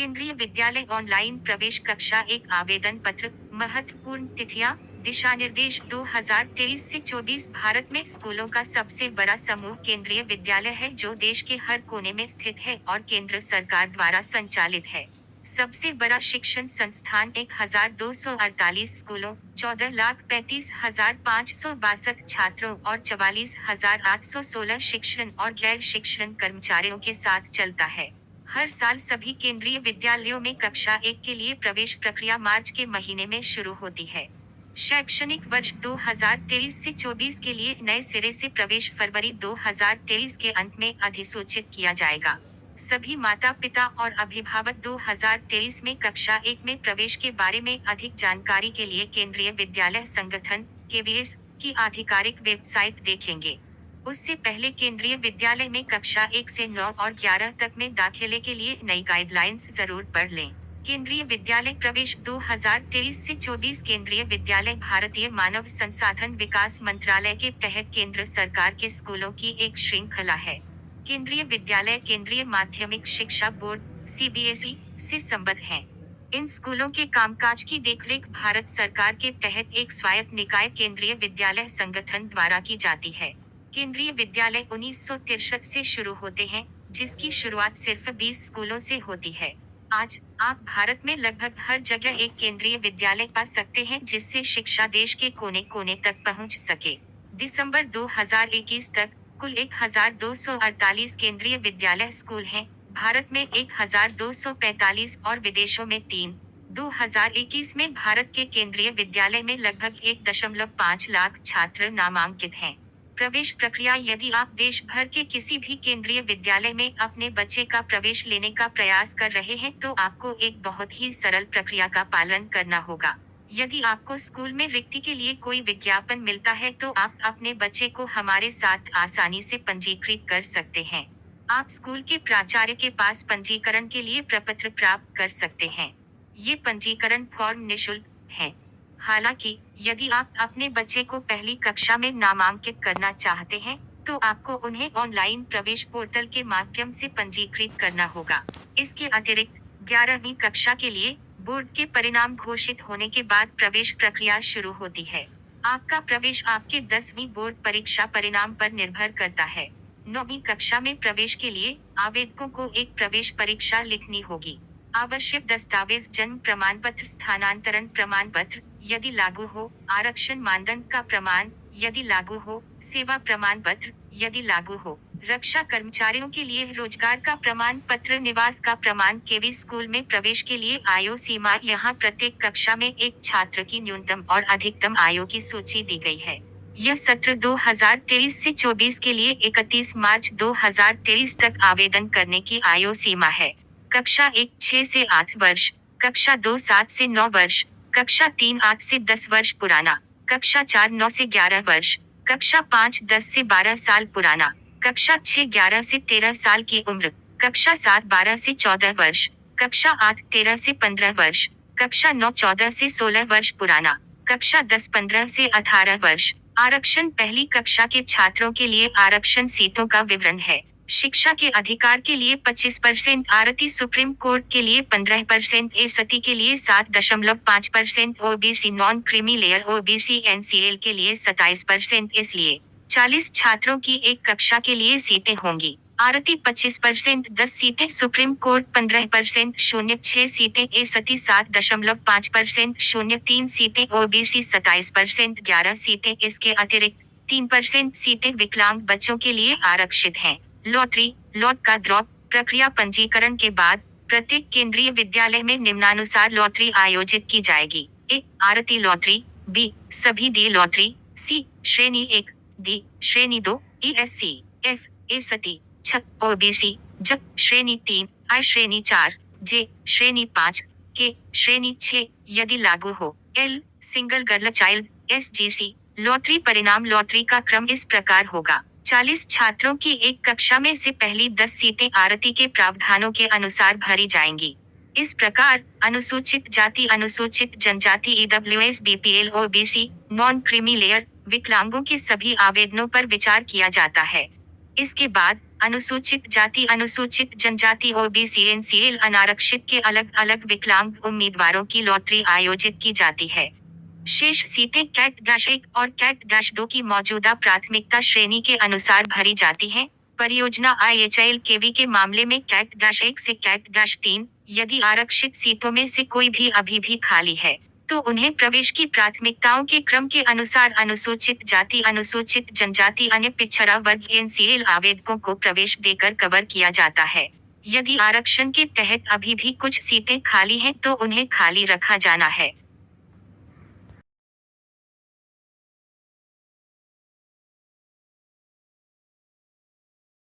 केंद्रीय विद्यालय ऑनलाइन प्रवेश कक्षा एक आवेदन पत्र। महत्वपूर्ण तिथियां, दिशा निर्देश 2023 से 24। भारत में स्कूलों का सबसे बड़ा समूह केंद्रीय विद्यालय है जो देश के हर कोने में स्थित है और केंद्र सरकार द्वारा संचालित है। सबसे बड़ा शिक्षण संस्थान 1248 स्कूलों, 14,35,562 छात्रों और 44,816 शिक्षण और गैर शिक्षण कर्मचारियों के साथ चलता है। हर साल सभी केंद्रीय विद्यालयों में कक्षा 1 के लिए प्रवेश प्रक्रिया मार्च के महीने में शुरू होती है। शैक्षणिक वर्ष 2023 से 24 के लिए नए सिरे से प्रवेश फरवरी 2023 के अंत में अधिसूचित किया जाएगा। सभी माता पिता और अभिभावक 2023 में कक्षा 1 में प्रवेश के बारे में अधिक जानकारी के लिए केंद्रीय विद्यालय संगठन (केवीएस) की आधिकारिक वेबसाइट देखेंगे। उससे पहले केंद्रीय विद्यालय में कक्षा 1 से 9 और 11 तक में दाखिले के लिए नई गाइडलाइंस जरूर पढ़ लें। केंद्रीय विद्यालय प्रवेश 2023 से 24 केंद्रीय विद्यालय भारतीय मानव संसाधन विकास मंत्रालय के तहत केंद्र सरकार के स्कूलों की एक श्रृंखला है। केंद्रीय विद्यालय केंद्रीय माध्यमिक शिक्षा बोर्ड (सीबीएसई) से संबद्ध हैं। इन स्कूलों के कामकाज की देखरेख भारत सरकार के तहत एक स्वायत्त निकाय केंद्रीय विद्यालय संगठन द्वारा की जाती है। केंद्रीय विद्यालय 1963 से शुरू होते हैं, जिसकी शुरुआत सिर्फ 20 स्कूलों से होती है। आज आप भारत में लगभग हर जगह एक केंद्रीय विद्यालय पा सकते हैं जिससे शिक्षा देश के कोने कोने तक पहुंच सके। दिसंबर 2021 तक कुल 1248 केंद्रीय विद्यालय स्कूल हैं। भारत में 1245 और विदेशों में 3। 2021 में भारत के केंद्रीय विद्यालय में लगभग 1.5 लाख छात्र नामांकित हैं। प्रवेश प्रक्रिया: यदि आप देश भर के किसी भी केंद्रीय विद्यालय में अपने बच्चे का प्रवेश लेने का प्रयास कर रहे हैं तो आपको एक बहुत ही सरल प्रक्रिया का पालन करना होगा। यदि आपको स्कूल में रिक्ति के लिए कोई विज्ञापन मिलता है तो आप अपने बच्चे को हमारे साथ आसानी से पंजीकृत कर सकते हैं। आप स्कूल के प्राचार्य के पास पंजीकरण के लिए प्रपत्र प्राप्त कर सकते हैं। ये पंजीकरण फॉर्म निःशुल्क है। हालांकि यदि आप अपने बच्चे को पहली कक्षा में नामांकित करना चाहते हैं तो आपको उन्हें ऑनलाइन प्रवेश पोर्टल के माध्यम से पंजीकृत करना होगा। इसके अतिरिक्त 11वीं कक्षा के लिए बोर्ड के परिणाम घोषित होने के बाद प्रवेश प्रक्रिया शुरू होती है। आपका प्रवेश आपके 10वीं बोर्ड परीक्षा परिणाम पर निर्भर करता है। 9वीं कक्षा में प्रवेश के लिए आवेदकों को एक प्रवेश परीक्षा लिखनी होगी। आवश्यक दस्तावेज: जन्म प्रमाण पत्र, स्थानांतरण प्रमाण पत्र यदि लागू हो, आरक्षण मानदंड का प्रमाण यदि लागू हो, सेवा प्रमाण पत्र यदि लागू हो, रक्षा कर्मचारियों के लिए रोजगार का प्रमाण पत्र, निवास का प्रमाण। केवी स्कूल में प्रवेश के लिए आयु सीमा: यहाँ प्रत्येक कक्षा में एक छात्र की न्यूनतम और अधिकतम आयु की सूची दी गई है। यह सत्र 2023 से 24 के लिए 31 मार्च 2023 तक आवेदन करने की आयु सीमा है। कक्षा 1 6 से 8 वर्ष, कक्षा 2 7 से 9 वर्ष, कक्षा 3 8 से 10 वर्ष पुराना, कक्षा 4 9 से 11 वर्ष, कक्षा 5 10 से 12 साल पुराना, कक्षा 6 11 से 13 साल की उम्र, कक्षा 7 12 से 14 वर्ष, कक्षा 8 13 से 15 वर्ष, कक्षा 9 14 से 16 वर्ष पुराना, कक्षा 10 15 से 18 वर्ष। आरक्षण: पहली कक्षा के छात्रों के लिए आरक्षण सीटों का विवरण है। शिक्षा के अधिकार के लिए 25% आरती, सुप्रीम कोर्ट के लिए 15%, एसटी के लिए 7.5%, OBC non creamy layer OBC NCL के लिए 27%। इसलिए 40 छात्रों की एक कक्षा के लिए सीटें होंगी। आरती 25%, 10 सीटें, सुप्रीम कोर्ट 15%, 0.6 सीटें, एसटी 7.5%, 0.3 सीटें, ओबीसी 27%, 11 सीटें। इसके अतिरिक्त 3% सीटें विकलांग बच्चों के लिए आरक्षित हैं। लॉटरी: लॉट का ड्रॉप प्रक्रिया: पंजीकरण के बाद प्रत्येक केंद्रीय विद्यालय में निम्नानुसार लॉटरी आयोजित की जाएगी। ए. आरती लॉटरी, बी. सभी डी लॉटरी, सी. श्रेणी 1, डी. श्रेणी 2, ईएससी, एफ. एसटी, छ. ओबीसी, ज. श्रेणी 3, आई. श्रेणी 4, जे. श्रेणी 5, के. श्रेणी 6 यदि लागू हो, L. Single girl child, SGC. Lottery परिणाम: लॉटरी का क्रम इस प्रकार होगा। 40 छात्रों की एक कक्षा में से पहली 10 सीटें आरती के प्रावधानों के अनुसार भरी जाएंगी। इस प्रकार अनुसूचित जाति, अनुसूचित जनजाति, EWS, BPL, OBC, non creamy layer, विकलांगों के सभी आवेदनों पर विचार किया जाता है। इसके बाद अनुसूचित जाति अनुसूचित जनजाति ओबीसी एनसीएल अनारक्षित के अलग अलग विकलांग उम्मीदवारों की लॉटरी आयोजित की जाती है। शेष सीटें कैट-1 और कैट-2 की मौजूदा प्राथमिकता श्रेणी के अनुसार भरी जाती हैं। परियोजना आईएचएल केवी के मामले में कैट-1 से कैट-3 यदि आरक्षित सीटों में से कोई भी अभी भी खाली है, तो उन्हें प्रवेश की प्राथमिकताओं के क्रम के अनुसार अनुसूचित जाति अनुसूचित जनजाति अन्य पिछड़ा वर्ग एनसीएल आवेदकों को प्रवेश देकर कवर किया जाता है। यदि आरक्षण के तहत अभी भी कुछ सीटें खाली हैं तो उन्हें खाली रखा जाना है।